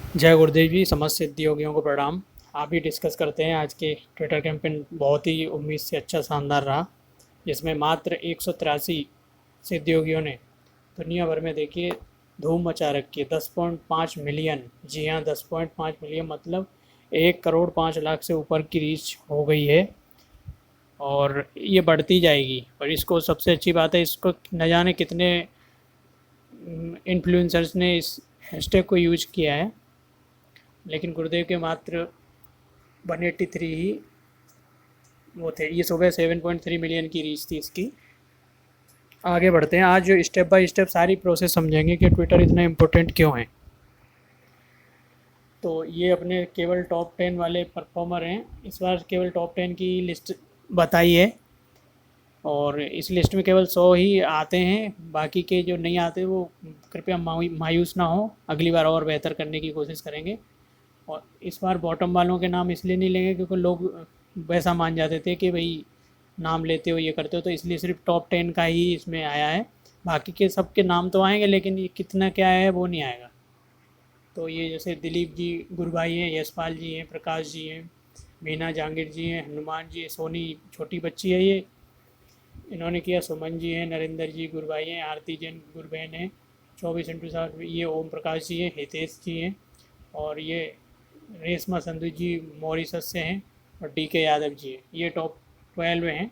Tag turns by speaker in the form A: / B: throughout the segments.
A: जय गुरुदेव जी, समस्त सिद्धि योगियों को प्रणाम। आप ही डिस्कस करते हैं। आज के ट्विटर कैंपेन बहुत ही उम्मीद से अच्छा शानदार रहा, जिसमें मात्र 183 सिद्धि योगियों ने दुनिया भर में देखिए धूम मचा रखी है। 10.5 मिलियन, जी हाँ 10.5 मिलियन, मतलब 1 करोड़ 5 लाख से ऊपर की रीच हो गई है और ये बढ़ती जाएगी। और इसको सबसे अच्छी बात है, इसको न जाने कितने इन्फ्लुएंसर्स ने इस हैशटैग को यूज किया है, लेकिन गुरुदेव के मात्र 183 ही वो थे। ये सुबह 7.3 मिलियन की रीच थी इसकी। आगे बढ़ते हैं। आज जो स्टेप बाय स्टेप सारी प्रोसेस समझेंगे कि ट्विटर इतना इम्पोर्टेंट क्यों है। तो ये अपने केवल टॉप 10 वाले परफॉर्मर हैं। इस बार केवल टॉप 10 की लिस्ट बताई है और इस लिस्ट में केवल 100 ही आते हैं। बाकी के जो नहीं आते वो कृपया मायूस ना हो, अगली बार और बेहतर करने की कोशिश करेंगे। और इस बार बॉटम वालों के नाम इसलिए नहीं लेंगे क्योंकि लोग वैसा मान जाते थे कि भाई नाम लेते हो ये करते हो, तो इसलिए सिर्फ टॉप 10 का ही इसमें आया है। बाकी के सबके नाम तो आएंगे लेकिन ये कितना क्या है वो नहीं आएगा। तो ये जैसे दिलीप जी गुरबाई हैं, यशपाल जी हैं, प्रकाश जी हैं, मीना जहांगीर जी हैं, हनुमान जी, सोनी छोटी बच्ची है ये, इन्होंने किया, सुमन जी हैं, नरेंद्र जी गुरबाई हैं, आरती जैन गुरबैन है, 24x7, ये ओम प्रकाश जी हैं, हितेश जी हैं, और ये रेशमा संधू जी मॉरिशस से हैं, और डी के यादव जी हैं। ये टॉप 12 हैं।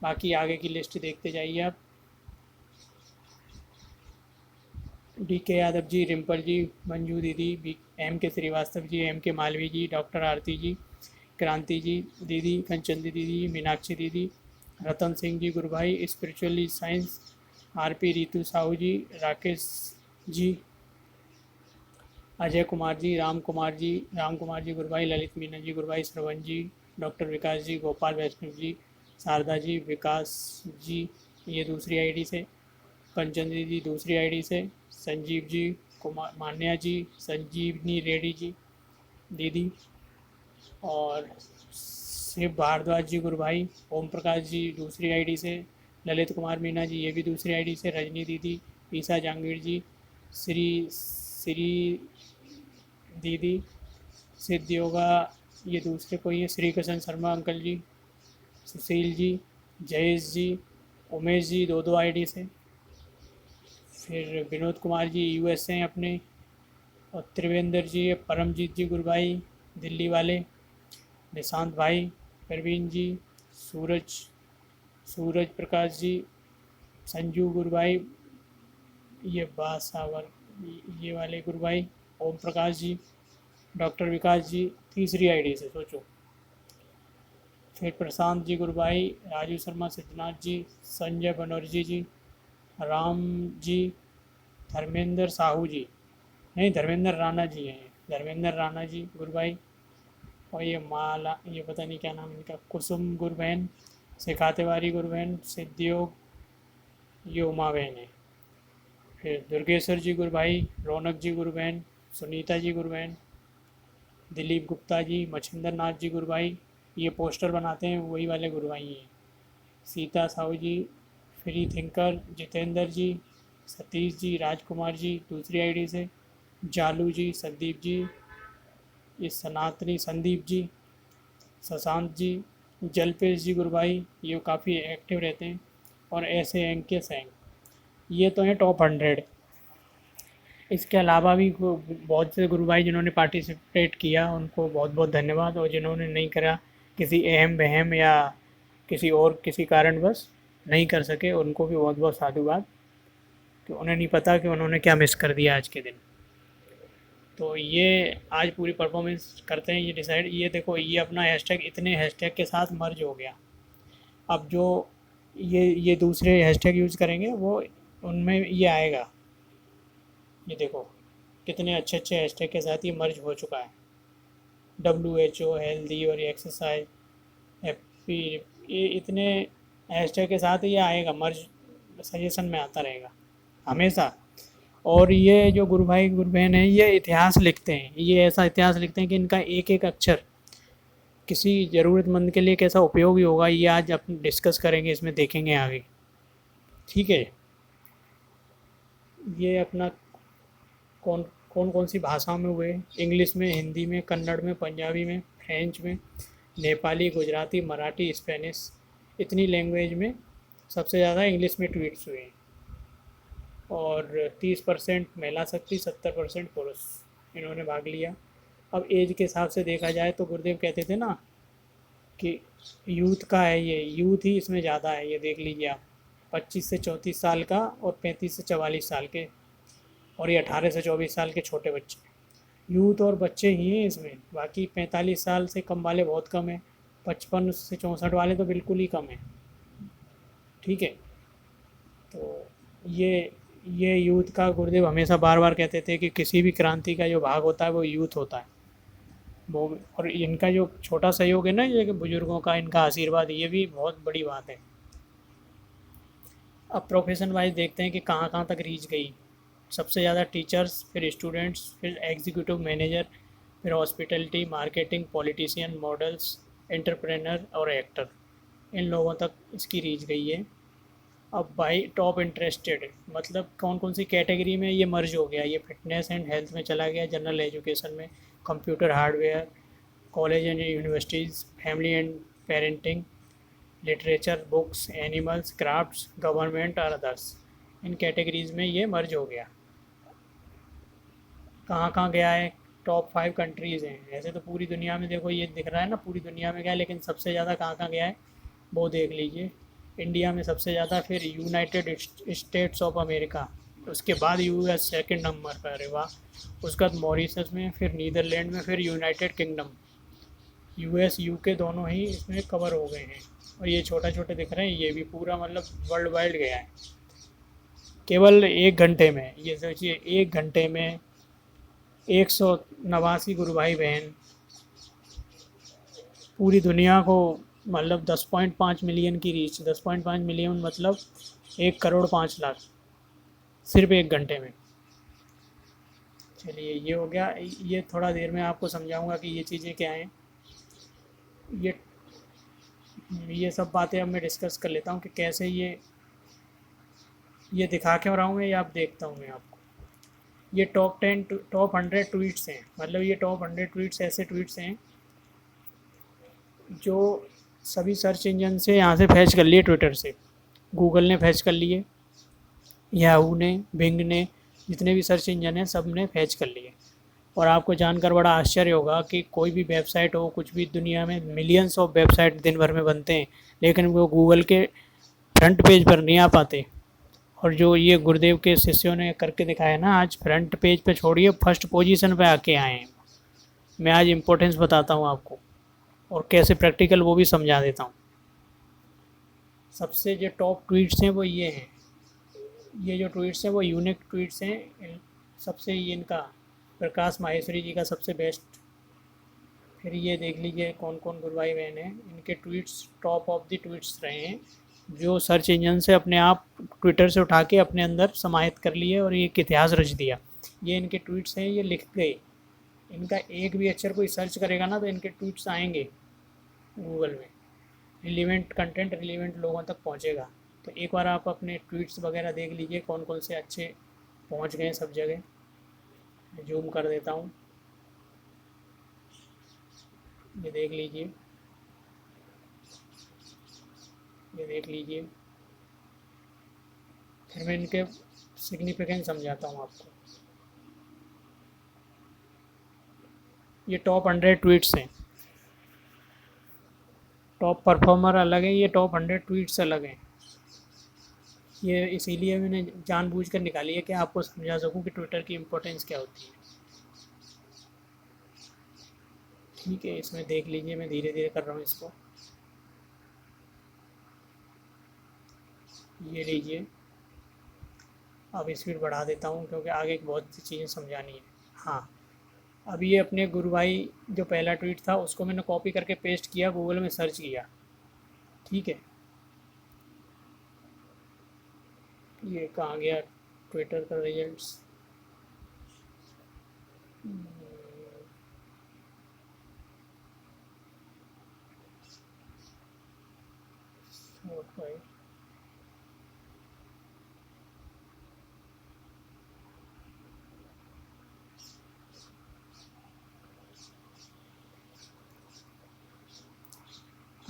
A: बाकी आगे की लिस्ट देखते जाइए आप। डी के यादव जी, रिम्पल जी, मंजू दीदी, एम के श्रीवास्तव जी, एम के मालवी जी, डॉक्टर आरती जी, क्रांति जी दीदी, कंचन दीदी, मीनाक्षी दीदी, रतन सिंह जी गुरभाई, spiritually science, R P Ritu Sahu ji, Rakesh ji, Ajay Kumar ji, Ram Kumar ji गुरभाई, ललित मीना जी गुरभाई, श्रवण जी, डॉक्टर विकास जी, गोपाल वैष्णव जी, शारदा जी, विकास जी, ये दूसरी आईडी से, कंचन दीदी दूसरी आईडी से, संजीव जी, कुमार मान्या जी, संजीवनी रेड्डी जी दीदी, और शिव भारद्वाज जी गुरभाई, ओम प्रकाश जी दूसरी आईडी से, ललित कुमार मीना जी ये भी दूसरी आईडी से, रजनी दीदी, ईसा जहांगीर जी, श्री दीदी, सिद्ध योगा, ये दूसरे कोई है, श्री कृष्ण शर्मा अंकल जी, सुशील जी, जयेश जी, उमेश जी दो दो आईडी से, फिर विनोद कुमार जी यूएस से हैं अपने, और त्रिवेंद्र जी, परमजीत जी गुरभाई दिल्ली वाले, निशांत भाई, परवीन जी, सूरज सूरज प्रकाश जी, संजू गुरभाई, ये बासावर, ये वाले गुरभाई, ओम प्रकाश जी, डॉक्टर विकास जी तीसरी आईडी से, सोचो। फिर प्रशांत जी गुरभाई, राजू शर्मा, सिद्धनाथ जी, संजय बनर्जी जी, राम जी, धर्मेंद्र साहू जी, नहीं धर्मेंद्र राणा जी हैं, धर्मेंद्र राणा जी गुरभाई, और ये माला, ये पता नहीं क्या नाम इनका, कुसुम गुरबहन, शिखा तिवारी गुरबहन, सिद्धियोग, ये उमा बहन है। फिर दुर्गेश्वर जी गुरभाई, रौनक जी गुरबहन, सुनीता जी गुरबहन, दिलीप गुप्ता जी, मच्छिंद्र नाथ जी गुरभाई, ये पोस्टर बनाते हैं वही वाले गुरभाई हैं, सीता साहू जी, फ्री थिंकर, जितेंद्र जी, सतीश जी, राजकुमार जी दूसरी आईडी से, जालू जी, संदीप जी, ये सनातनी संदीप जी, शशांक जी, जलपेश जी गुरभाई, ये काफ़ी एक्टिव रहते हैं, और ऐसे एंक के सैंग, ये तो हैं टॉप 100। इसके अलावा भी बहुत से गुरु भाई जिन्होंने पार्टिसिपेट किया उनको बहुत बहुत धन्यवाद, और जिन्होंने नहीं करा, किसी अहम बहम या किसी कारणवश नहीं कर सके, उनको भी बहुत बहुत साधुवाद, कि उन्हें नहीं पता कि उन्होंने क्या मिस कर दिया आज के दिन। तो ये आज पूरी परफॉर्मेंस करते हैं, ये डिसाइड, ये देखो ये अपना हैशटैग इतने हैशटैग के साथ मर्ज हो गया। अब जो ये दूसरे हैशटैग यूज़ करेंगे वो उनमें ये आएगा। ये देखो कितने अच्छे अच्छे हैशटैग के साथ ये मर्ज हो चुका है। WHO, हेल्दी और एक्सरसाइज, हैप्पी, ये इतने हैशटैग के साथ ये आएगा, मर्ज सजेशन में आता रहेगा हमेशा। और ये जो गुरु भाई गुरु बहन है ये इतिहास लिखते हैं, ये ऐसा इतिहास लिखते हैं कि इनका एक एक अक्षर किसी ज़रूरतमंद के लिए कैसा उपयोगी होगा, ये आज अपन डिस्कस करेंगे, इसमें देखेंगे आगे। ठीक है। ये अपना कौन कौन कौन सी भाषाओं में हुए? इंग्लिश में, हिंदी में, कन्नड़ में, पंजाबी में, फ्रेंच में, नेपाली, गुजराती, मराठी, स्पेनिश। इतनी लैंग्वेज में सबसे ज़्यादा इंग्लिश में ट्वीट्स हुए हैं। और 30% महिला शक्ति, 70% पुरुष इन्होंने भाग लिया। अब एज के हिसाब से देखा जाए तो गुरुदेव कहते थे ना कि यूथ का है, ये यूथ ही इसमें ज़्यादा है। ये देख लीजिए आप, 25 से 34 साल का और 35 से 44 साल के, और ये 18 से 24 साल के छोटे बच्चे। यूथ और बच्चे ही हैं इसमें, बाकी 45 साल से कम वाले बहुत कम हैं, 55 से 64 वाले तो बिल्कुल ही कम हैं। ठीक है, तो ये यूथ का गुरुदेव हमेशा बार बार कहते थे कि किसी भी क्रांति का जो भाग होता है वो यूथ होता है वो। और इनका जो छोटा सहयोग है ना, ये कि बुजुर्गों का इनका आशीर्वाद, ये भी बहुत बड़ी बात है। अब प्रोफेशन वाइज देखते हैं कि कहाँ कहाँ तक रीच गई। सबसे ज़्यादा टीचर्स, फिर स्टूडेंट्स, फिर एग्जीक्यूटिव मैनेजर, फिर hospitality, marketing, politician, models, entrepreneur और एक्टर, इन लोगों तक इसकी रीच गई है। अब भाई टॉप इंटरेस्टेड, मतलब कौन कौन सी कैटेगरी में ये मर्ज हो गया? ये फिटनेस एंड हेल्थ में चला गया, जनरल एजुकेशन में, computer hardware, college and universities, family and parenting, literature, books, animals, crafts, government और अदर्स। इन कैटेगरीज़ में ये मर्ज हो गया। कहाँ कहाँ गया है? टॉप 5 कंट्रीज़ हैं। ऐसे तो पूरी दुनिया में देखो, ये दिख रहा है ना पूरी दुनिया में गया है, लेकिन सबसे ज़्यादा कहाँ कहाँ गया है वो देख लीजिए। इंडिया में सबसे ज़्यादा, फिर यूनाइटेड स्टेट्स ऑफ अमेरिका, उसके बाद यूएस सेकंड नंबर पर है, वाह। उसके बाद मॉरिशस में, फिर नीदरलैंड में, फिर यूनाइटेड किंगडम। यूएस यूके दोनों ही इसमें कवर हो गए हैं। और ये छोटा छोटे दिख रहे हैं, ये भी पूरा मतलब वर्ल्ड वाइड गया है केवल 1 घंटे में। ये सोचिए 1 घंटे में 189 गुरु भाई बहन पूरी दुनिया को, मतलब 10.5 मिलियन की रीच। 10.5 मिलियन मतलब 1 करोड़ 5 लाख, सिर्फ 1 घंटे में। चलिए ये हो गया। ये थोड़ा देर में आपको समझाऊंगा कि ये चीज़ें क्या हैं। ये ये सब बातें अब मैं डिस्कस कर लेता हूँ कि कैसे ये दिखा क्यों रहा हूँ मैं, ये आप देखता हूँ मैं आपको। ये टॉप 100 ट्वीट्स हैं, मतलब ये टॉप 100 ट्वीट्स ऐसे ट्वीट्स हैं जो सभी सर्च इंजन से यहाँ से फैच कर लिए, ट्विटर से, गूगल ने फैच कर लिए, याहू ने, बिंग ने, जितने भी सर्च इंजन हैं सब ने फैच कर लिए। और आपको जानकर बड़ा आश्चर्य होगा कि कोई भी वेबसाइट हो, कुछ भी दुनिया में मिलियंस ऑफ वेबसाइट दिन भर में बनते हैं, लेकिन वो गूगल के फ्रंट पेज पर नहीं आ पाते। और जो ये गुरुदेव के शिष्यों ने करके दिखाया ना, आज फ्रंट पेज पे छोड़िए, फर्स्ट पोजीशन पे आके आए हैं। मैं आज इम्पोर्टेंस बताता हूँ आपको, और कैसे प्रैक्टिकल वो भी समझा देता हूँ। सबसे जो टॉप ट्वीट्स हैं वो ये हैं। ये जो ट्वीट्स हैं वो यूनिक ट्वीट्स हैं। सबसे ये इनका प्रकाश माहेश्वरी जी का सबसे बेस्ट। फिर ये देख लीजिए कौन कौन गुरु भाई बहन हैं, इनके tweets top of the tweets रहे हैं, जो सर्च इंजन से अपने आप ट्विटर से उठा के अपने अंदर समाहित कर लिए और एक इतिहास रच दिया। ये इनके ट्वीट्स हैं, ये लिख गए। इनका एक भी अक्षर कोई सर्च करेगा ना तो इनके ट्वीट्स आएंगे गूगल में। रिलीवेंट कंटेंट रिलीवेंट लोगों तक पहुंचेगा। तो एक बार आप अपने ट्वीट्स वगैरह देख लीजिए कौन कौन से अच्छे पहुंच गए सब जगह। जूम कर देता हूँ, ये देख लीजिए, ये देख लीजिए। फिर मैं इनके सिग्निफिकेंस समझाता हूँ आपको। ये टॉप 100 ट्वीट्स हैं। टॉप परफॉर्मर अलग है, ये टॉप 100 ट्वीट्स अलग हैं। ये इसीलिए मैंने जानबूझ कर निकाली है कि आपको समझा सकूं कि ट्विटर की इम्पोर्टेंस क्या होती है। ठीक है, इसमें देख लीजिए, मैं धीरे धीरे कर रहा हूँ इसको। ये लीजिए, अब स्पीड बढ़ा देता हूँ क्योंकि आगे बहुत सी चीज़ें समझानी है। हाँ, अब ये अपने गुरु भाई जो पहला ट्वीट था उसको मैंने कॉपी करके पेस्ट किया, गूगल में सर्च किया। ठीक है, ये कहाँ गया ट्विटर का रिजल्ट्स।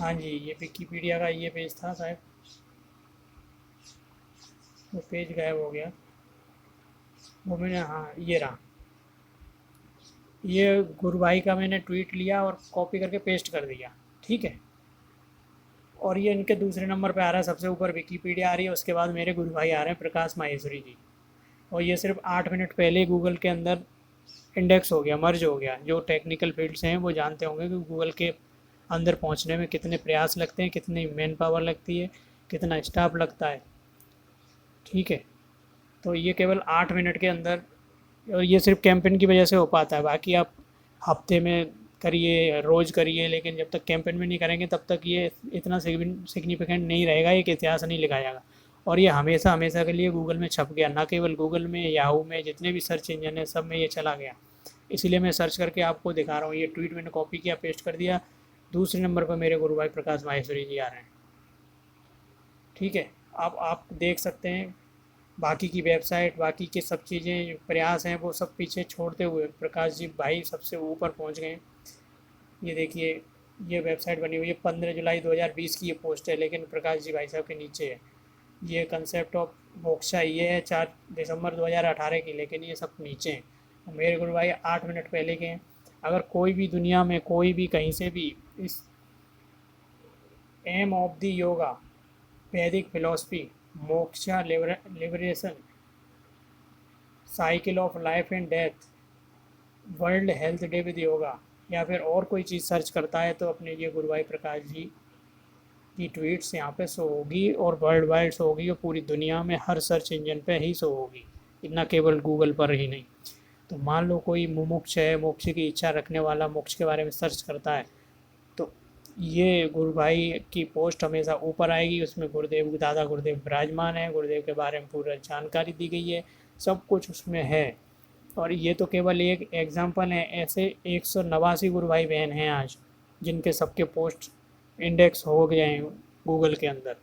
A: हाँ जी, ये विकीपीडिया का ये पेज था शायद, वो पेज गायब हो गया। वो मैंने, हाँ ये रहा, ये गुरु भाई का मैंने ट्वीट लिया और कॉपी करके पेस्ट कर दिया। ठीक है। और ये इनके दूसरे नंबर पे आ रहा है, सबसे ऊपर विकीपीडिया आ रही है, उसके बाद मेरे गुरु भाई आ रहे हैं प्रकाश माहेश्वरी जी। और ये सिर्फ 8 मिनट पहले गूगल के अंदर इंडेक्स हो गया, मर्ज हो गया। जो टेक्निकल फील्ड से हैं वो जानते होंगे कि गूगल के अंदर पहुंचने में कितने प्रयास लगते हैं, कितनी मैन पावर लगती है, कितना स्टाफ लगता है। ठीक है। तो ये केवल 8 मिनट के अंदर, और ये सिर्फ कैंपेन की वजह से हो पाता है। बाकी आप हफ्ते में करिए, रोज़ करिए, लेकिन जब तक कैंपेन में नहीं करेंगे तब तक ये इतना सिग्निफिकेंट नहीं रहेगा, एक इतिहास नहीं लिखा जाएगा। और ये हमेशा हमेशा के लिए गूगल में छप गया, ना केवल गूगल में, याहू में, जितने भी सर्च इंजन है सब में ये चला गया। इसीलिए मैं सर्च करके आपको दिखा रहा हूँ। ये ट्वीट मैंने कॉपी किया, पेस्ट कर दिया। दूसरे नंबर पर मेरे गुरु भाई प्रकाश माहेश्वरी जी आ रहे हैं। ठीक है। आप देख सकते हैं बाकी की वेबसाइट, बाकी के सब चीज़ें प्रयास हैं वो सब पीछे छोड़ते हुए प्रकाश जी भाई सबसे ऊपर पहुंच गए। ये देखिए, ये वेबसाइट बनी हुई है, 15 जुलाई 2020 की ये पोस्ट है, लेकिन प्रकाश जी भाई साहब के नीचे है। ये कंसेप्ट ऑफ मोक्षा ये है 4 दिसंबर 2018 की, लेकिन ये सब नीचे हैं। मेरे गुरु भाई 8 मिनट पहले के हैं। अगर कोई भी दुनिया में, कोई भी कहीं से भी इस एम ऑफ द योगा, वैदिक philosophy, moksha, liberation, cycle of life and death, world health day with yoga, या फिर और कोई चीज़ सर्च करता है तो अपने ये गुरु भाई प्रकाश जी की ट्वीट्स यहाँ पे शो होगी, और वर्ल्ड वाइड शो होगी, और पूरी दुनिया में हर सर्च इंजन पे ही शो होगी, ना केवल गूगल पर ही नहीं। तो मान लो कोई मुमुक्ष है, मोक्ष की इच्छा रखने वाला, मोक्ष के बारे में सर्च करता है, तो ये गुरु भाई की पोस्ट हमेशा ऊपर आएगी। उसमें गुरुदेव, दादा गुरुदेव विराजमान है, गुरुदेव के बारे में पूरा जानकारी दी गई है, सब कुछ उसमें है। और ये तो केवल एक एग्जाम्पल है, ऐसे 189 गुरु भाई बहन हैं आज, जिनके सबके पोस्ट इंडेक्स हो गए हैं गूगल के अंदर।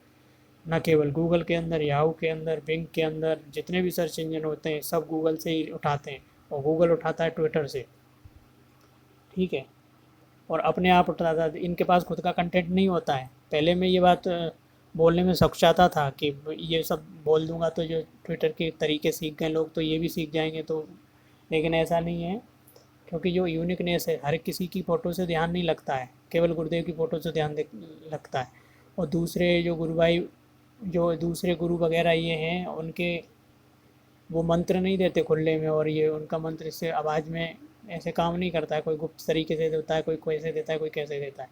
A: न केवल गूगल के अंदर, याहू के अंदर, बिंग के अंदर, जितने भी सर्च इंजन होते हैं सब गूगल से ही उठाते हैं, और गूगल उठाता है ट्विटर से। ठीक है। और अपने आप उठाता है, इनके पास खुद का कंटेंट नहीं होता है। पहले मैं ये बात बोलने में सकुचाता था कि ये सब बोल दूंगा तो जो ट्विटर के तरीके सीख गए लोग तो ये भी सीख जाएंगे, तो लेकिन ऐसा नहीं है। क्योंकि जो यूनिकनेस है, हर किसी की फ़ोटो से ध्यान नहीं लगता है, केवल गुरुदेव की फ़ोटो से ध्यान लगता है। और दूसरे जो गुरु भाई, जो दूसरे गुरु वगैरह ये हैं, उनके वो मंत्र नहीं देते खुले में, और ये उनका मंत्र इससे आवाज़ में ऐसे काम नहीं करता है। कोई गुप्त तरीके से देता है, कोई कैसे देता है, कोई कैसे देता है।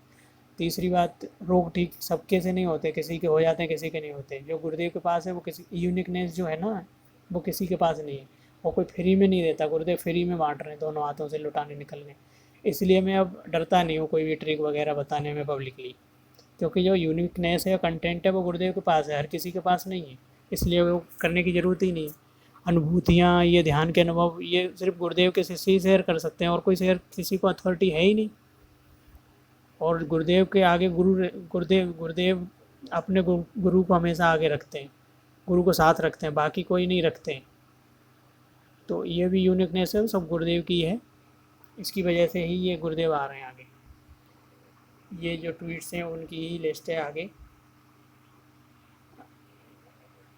A: तीसरी बात, रोग ठीक सबके से नहीं होते, किसी के हो जाते हैं, किसी के नहीं होते। जो गुरुदेव के पास है वो किसी यूनिकनेस जो है ना, वो किसी के पास नहीं है। वो कोई फ्री में नहीं देता, गुरुदेव फ्री में बांट रहे हैं, दोनों हाथों से लुटाने निकल गए। इसलिए मैं अब डरता नहीं हूँ कोई भी ट्रिक वगैरह बताने में पब्लिकली, क्योंकि जो यूनिकनेस है, कंटेंट है, वो गुरुदेव के पास है, हर किसी के पास नहीं है। इसलिए वो करने की ज़रूरत ही नहीं है। अनुभूतियाँ, ये ध्यान के अनुभव, ये सिर्फ गुरुदेव के शिष्य ही शेयर कर सकते हैं, और कोई शेयर किसी को अथॉरिटी है ही नहीं। और गुरुदेव के आगे गुरुदेव गुरुदेव अपने गुरु को हमेशा आगे रखते हैं, गुरु को साथ रखते हैं, बाकी कोई नहीं रखते हैं। तो ये भी यूनिकनेस है, सब गुरुदेव की है। इसकी वजह से ही ये गुरुदेव आ रहे हैं आगे। ये जो ट्वीट्स हैं उनकी ही लिस्ट है आगे,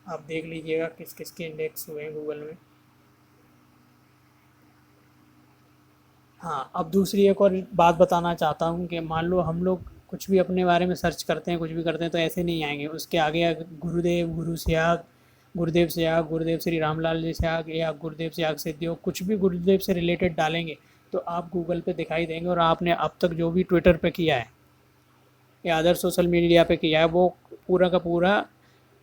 A: आप देख लीजिएगा किस किस के इंडेक्स हुए हैं गूगल में। हाँ, अब दूसरी एक और बात बताना चाहता हूँ कि मान लो हम लोग कुछ भी अपने बारे में सर्च करते हैं, कुछ भी करते हैं, तो ऐसे नहीं आएंगे। उसके आगे अगर गुरुदेव, गुरु स्याग, गुरुदेव स्याग, गुरुदेव श्री रामलाल जी स्याग, या गुरुदेव स्याग सिद्धियोग, कुछ भी गुरुदेव से रिलेटेड डालेंगे तो आप गूगल पे दिखाई देंगे। और आपने अब तक जो भी ट्विटर पे किया है या अदर सोशल मीडिया पे किया है, वो पूरा का पूरा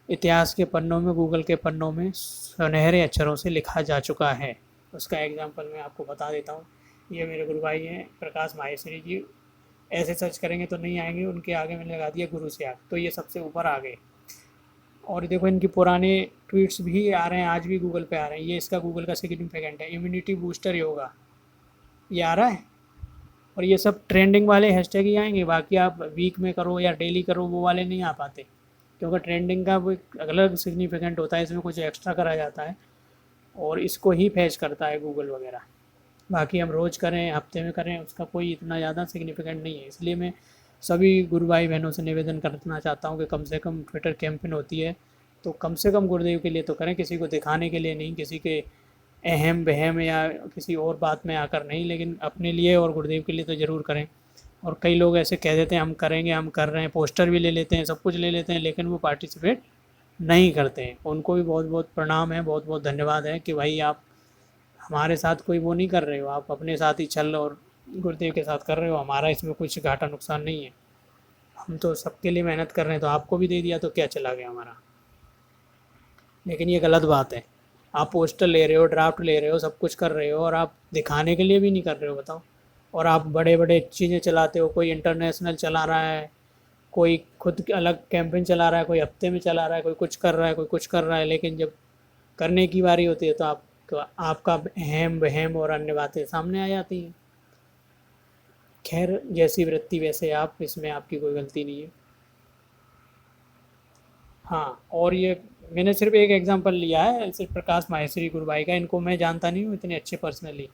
A: इतिहास के पन्नों में, गूगल के पन्नों में सुनहरे अक्षरों से लिखा जा चुका है। उसका एग्जांपल मैं आपको बता देता हूँ। ये मेरे गुरु भाई हैं प्रकाश माहेश्वरी जी। ऐसे सर्च करेंगे तो नहीं आएंगे, उनके आगे मैंने लगा दिया गुरु स्याग, तो ये सबसे ऊपर आ गए। और देखो इनके पुराने ट्वीट्स भी आ रहे हैं, आज भी गूगल पे आ रहे हैं। ये इसका गूगल का सिग्निफिकेंट है, इम्यूनिटी बूस्टर योगा, ये आ रहा है। और ये सब ट्रेंडिंग वाले हैशटैग ही आएंगे, बाकी आप वीक में करो या डेली करो वो वाले नहीं आ पाते, क्योंकि ट्रेंडिंग का वो एक अलग सिग्निफिकेंट होता है, इसमें कुछ एक्स्ट्रा करा जाता है और इसको ही फैच करता है गूगल वगैरह। बाकी हम रोज़ करें, हफ्ते में करें, उसका कोई इतना ज़्यादा सिग्निफिकेंट नहीं है। इसलिए मैं सभी गुरु भाई बहनों से निवेदन करना चाहता हूँ कि कम से कम ट्विटर कैंपेन होती है तो कम से कम गुरुदेव के लिए तो करें, किसी को दिखाने के लिए नहीं, किसी के अहम वहम या किसी और बात में आकर नहीं, लेकिन अपने लिए और गुरुदेव के लिए तो ज़रूर करें। और कई लोग ऐसे कह देते हैं हम करेंगे, हम कर रहे हैं, पोस्टर भी ले लेते हैं, सब कुछ ले लेते हैं, लेकिन वो पार्टिसिपेट नहीं करते हैं। उनको भी बहुत बहुत प्रणाम है, बहुत बहुत धन्यवाद है कि भाई आप हमारे साथ कोई वो नहीं कर रहे हो, आप अपने साथ ही चल और गुरुदेव के साथ कर रहे हो, हमारा इसमें कुछ घाटा नुकसान नहीं है। हम तो सबके लिए मेहनत कर रहे हैं, तो आपको भी दे दिया तो क्या चला गया हमारा। लेकिन ये गलत बात है, आप पोस्टर ले रहे हो, ड्राफ्ट ले रहे हो, सब कुछ कर रहे हो और आप दिखाने के लिए भी नहीं कर रहे हो, बताओ। और आप बड़े बड़े चीज़ें चलाते हो, कोई इंटरनेशनल चला रहा है, कोई खुद के अलग कैंपेन चला रहा है, कोई हफ्ते में चला रहा है, कोई कुछ कर रहा है, कोई कुछ कर रहा है, लेकिन जब करने की बारी होती है तो आपका अहम वहम और अन्य बातें सामने आ जाती हैं। खैर, जैसी वृत्ति वैसे आप, इसमें आपकी कोई गलती नहीं है। हाँ, और ये मैंने सिर्फ एक एग्जांपल लिया है, सिर्फ प्रकाश माहेश्वरी गुरु भाई का। इनको मैं जानता नहीं हूँ इतने अच्छे पर्सनली,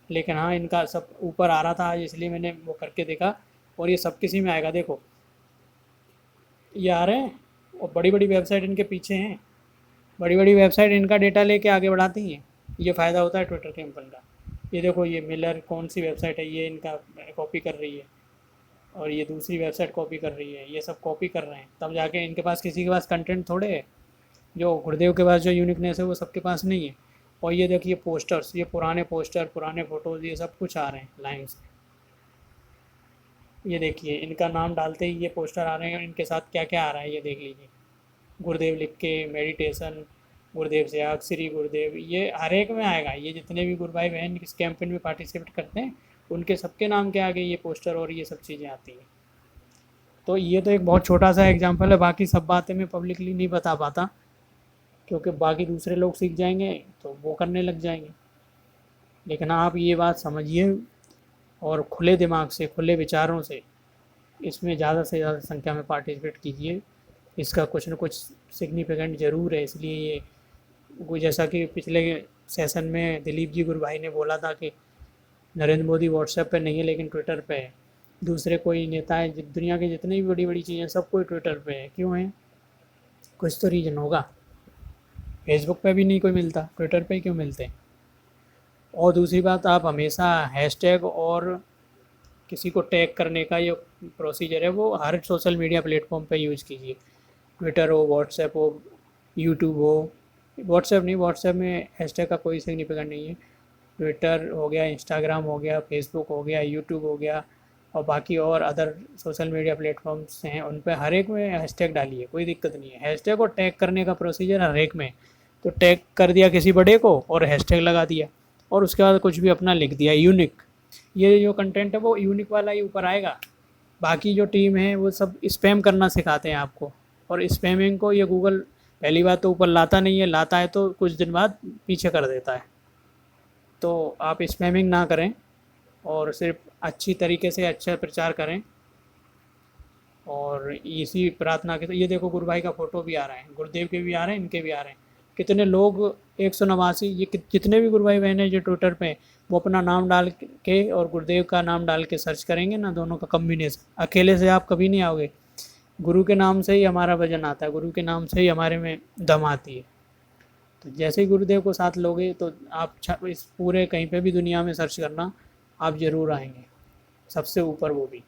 A: लेकिन हाँ इनका सब ऊपर आ रहा था आज, इसलिए मैंने वो करके देखा। और ये सब किसी में आएगा, देखो ये आ रहे हैं। और बड़ी बड़ी वेबसाइट इनके पीछे हैं, बड़ी बड़ी वेबसाइट इनका डेटा लेके आगे बढ़ाती हैं। ये फ़ायदा होता है ट्विटर कैंपेन का। ये देखो, ये मिलर कौन सी वेबसाइट है, ये इनका कॉपी कर रही है, और ये दूसरी वेबसाइट कॉपी कर रही है, ये सब कॉपी कर रहे हैं, तब जाके इनके पास, किसी के पास कंटेंट थोड़े है। जो गुरुदेव के पास जो यूनिकनेस है वो सबके पास नहीं है। और ये देखिए पोस्टर्स, ये पुराने पोस्टर, पुराने फ़ोटोज़, ये सब कुछ आ रहे हैं लाइन से। ये देखिए इनका नाम डालते ही ये पोस्टर आ रहे हैं, और इनके साथ क्या क्या आ रहा है ये देख लीजिए। गुरुदेव लिख के, मेडिटेशन, गुरुदेव से आग, श्री गुरुदेव, ये हर एक में आएगा। ये जितने भी गुरु भाई बहन इस कैंपेन में पार्टिसिपेट करते हैं, उनके सबके नाम के आगे ये पोस्टर और ये सब चीज़ें आती हैं। तो ये तो एक बहुत छोटा सा एग्जांपल है, बाकी सब बातें मैं पब्लिकली नहीं बता पाता, क्योंकि बाकी दूसरे लोग सीख जाएंगे तो वो करने लग जाएंगे। लेकिन आप ये बात समझिए और खुले दिमाग से, खुले विचारों से इसमें ज़्यादा से ज़्यादा संख्या में पार्टिसिपेट कीजिए। इसका कुछ न कुछ सिग्निफिकेंट ज़रूर है। इसलिए ये वो, जैसा कि पिछले सेशन में दिलीप जी गुरु भाई ने बोला था कि नरेंद्र मोदी व्हाट्सएप पे नहीं है लेकिन ट्विटर पे है। दूसरे कोई नेता है, दुनिया के जितनी भी बड़ी बड़ी चीज़ें सब कोई ट्विटर पे है, क्यों है? कुछ तो रीज़न होगा। फेसबुक पे भी नहीं कोई मिलता, ट्विटर पे ही क्यों मिलते हैं? और दूसरी बात, आप हमेशा हैशटैग और किसी को टैग करने का ये प्रोसीजर है वो हर सोशल मीडिया प्लेटफॉर्म पे यूज़ कीजिए। ट्विटर हो, व्हाट्सएप हो, यूट्यूब हो। व्हाट्सएप नहीं, व्हाट्सएप में हैशटैग का कोई सिग्निफिकेंट नहीं है। ट्विटर हो गया, इंस्टाग्राम हो गया, फेसबुक हो गया, यूट्यूब हो गया, और बाकी और अदर सोशल मीडिया प्लेटफॉर्म्स हैं, उन पर हर एक में हैशटैग डालिए, कोई दिक्कत नहीं है। हैशटैग और टैग करने का प्रोसीजर हर एक में। तो टैग कर दिया किसी बड़े को और हैशटैग लगा दिया, और उसके बाद कुछ भी अपना लिख दिया यूनिक। ये जो कंटेंट है वो यूनिक वाला ही ऊपर आएगा। बाकी जो टीम है वो सब स्पैम करना सिखाते हैं आपको, और स्पैमिंग को ये गूगल पहली बात तो ऊपर लाता नहीं है, लाता है तो कुछ दिन बाद पीछे कर देता है। तो आप स्पैमिंग ना करें और सिर्फ अच्छी तरीके से अच्छा प्रचार करें। और इसी प्रार्थना के, तो ये देखो गुरु भाई का फ़ोटो भी आ रहा है, गुरुदेव के भी आ रहे हैं, इनके भी आ रहे हैं। कितने लोग, 189, ये जितने भी गुरु भाई बहन हैं जो ट्विटर पे, वो अपना नाम डाल के और गुरुदेव का नाम डाल के सर्च करेंगे ना, दोनों का कम्बिनेशन, अकेले से आप कभी नहीं आओगे। गुरु के नाम से ही हमारा वजन आता है, गुरु के नाम से ही हमारे में दम आती है। तो जैसे ही गुरुदेव को साथ लोगे तो आप इस पूरे कहीं पे भी दुनिया में सर्च करना, आप ज़रूर आएंगे, सबसे ऊपर वो भी।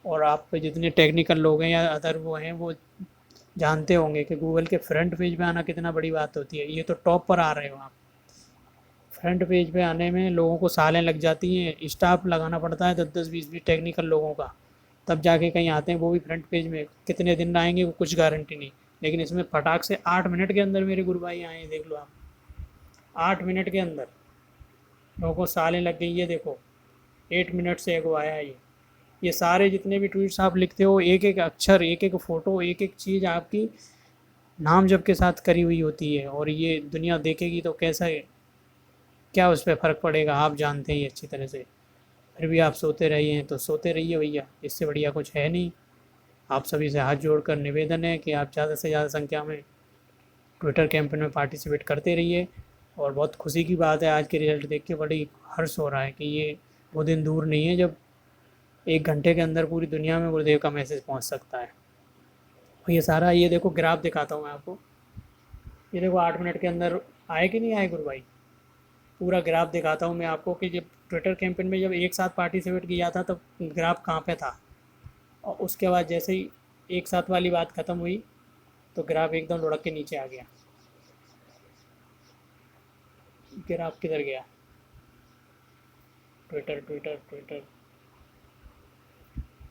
A: और आप पे जितने टेक्निकल लोग हैं या अदर वो हैं, वो जानते होंगे कि गूगल के फ्रंट पेज पे आना कितना बड़ी बात होती है। ये तो टॉप पर आ रहे हो आप। फ्रंट पेज पे आने में लोगों को सालें लग जाती हैं, स्टाफ लगाना पड़ता है 10-10, 20-20 टेक्निकल लोगों का, तब जाके कहीं आते हैं, वो भी फ्रंट पेज में। कितने दिन आएंगे वो कुछ गारंटी नहीं। लेकिन इसमें फटाक से 8 मिनट के अंदर मेरे गुरु भाई आए हैं, देख लो आप। 8 मिनट के अंदर लोगों को सालें लग गई। ये देखो 8 मिनट से एगो आया है ये सारे जितने भी ट्वीट्स आप लिखते हो, एक एक अक्षर, एक एक फ़ोटो, एक एक चीज़ आपकी नाम जप के साथ करी हुई होती है। और ये दुनिया देखेगी तो कैसा है, क्या उस पर फ़र्क पड़ेगा, आप जानते हैं अच्छी तरह से। फिर भी आप सोते रहिए हैं तो सोते रहिए भैया, इससे बढ़िया कुछ है नहीं। आप सभी से हाथ जोड़कर निवेदन है कि आप ज़्यादा से ज़्यादा संख्या में ट्विटर कैंपेन में पार्टिसिपेट करते रहिए। और बहुत खुशी की बात है, आज के रिज़ल्ट देख के बड़ी हर्ष हो रहा है कि ये वो दिन दूर नहीं है जब 1 घंटे के अंदर पूरी दुनिया में गुरुदेव का मैसेज पहुंच सकता है। और ये सारा, ये देखो ग्राफ दिखाता हूँ मैं आपको, ये देखो 8 मिनट के अंदर आए कि नहीं आए गुरु भाई। पूरा ग्राफ दिखाता हूँ मैं आपको कि जब ट्विटर कैंपेन में जब एक साथ पार्टिसिपेट किया था तब ग्राफ कहाँ पे था, और उसके बाद जैसे ही एक साथ वाली बात ख़त्म हुई तो ग्राफ एकदम लुढ़क के नीचे आ गया। ग्राफ किधर गया, ट्विटर ट्विटर ट्विटर,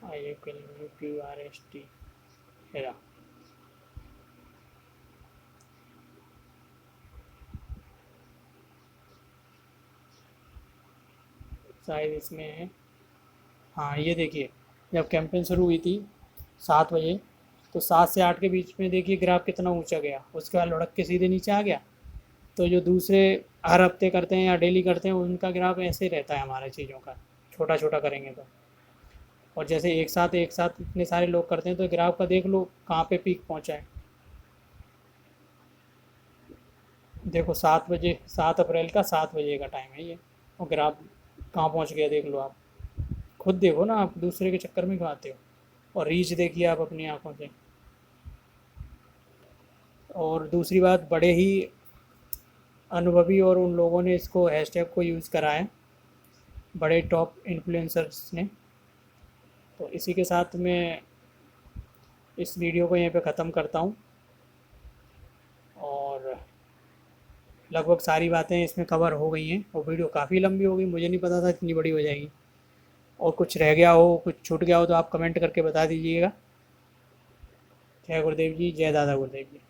A: IUQRST, है शायद इसमें है। हाँ ये देखिए, जब कैंपेन शुरू हुई थी 7 बजे, तो 7 से 8 के बीच में देखिए ग्राफ कितना ऊंचा गया, उसके बाद लुढ़क के सीधे नीचे आ गया। तो जो दूसरे हर हफ्ते करते हैं या डेली करते हैं उनका ग्राफ ऐसे ही रहता है हमारे चीज़ों का, छोटा छोटा करेंगे तो। और जैसे एक साथ इतने सारे लोग करते हैं तो ग्राफ का देख लो कहाँ पे पीक पहुँचा है। देखो 7 बजे, 7 अप्रैल का 7 बजे का टाइम है ये, और ग्राफ कहाँ पहुँच गया देख लो आप। खुद देखो ना, आप दूसरे के चक्कर में क्यों आते हो। और रीच देखिए आप अपनी आंखों से। और दूसरी बात, बड़े ही अनुभवी और उन लोगों ने इसको हैशटैग को यूज़ करा है, बड़े टॉप इन्फ्लुएंसर्स ने। तो इसी के साथ मैं इस वीडियो को यहीं पे ख़त्म करता हूँ। और लगभग सारी बातें इसमें कवर हो गई हैं, और वीडियो काफ़ी लंबी हो गई, मुझे नहीं पता था इतनी बड़ी हो जाएगी। और कुछ रह गया हो, कुछ छूट गया हो तो आप कमेंट करके बता दीजिएगा। जय गुरुदेव जी, जय दादा गुरुदेव जी।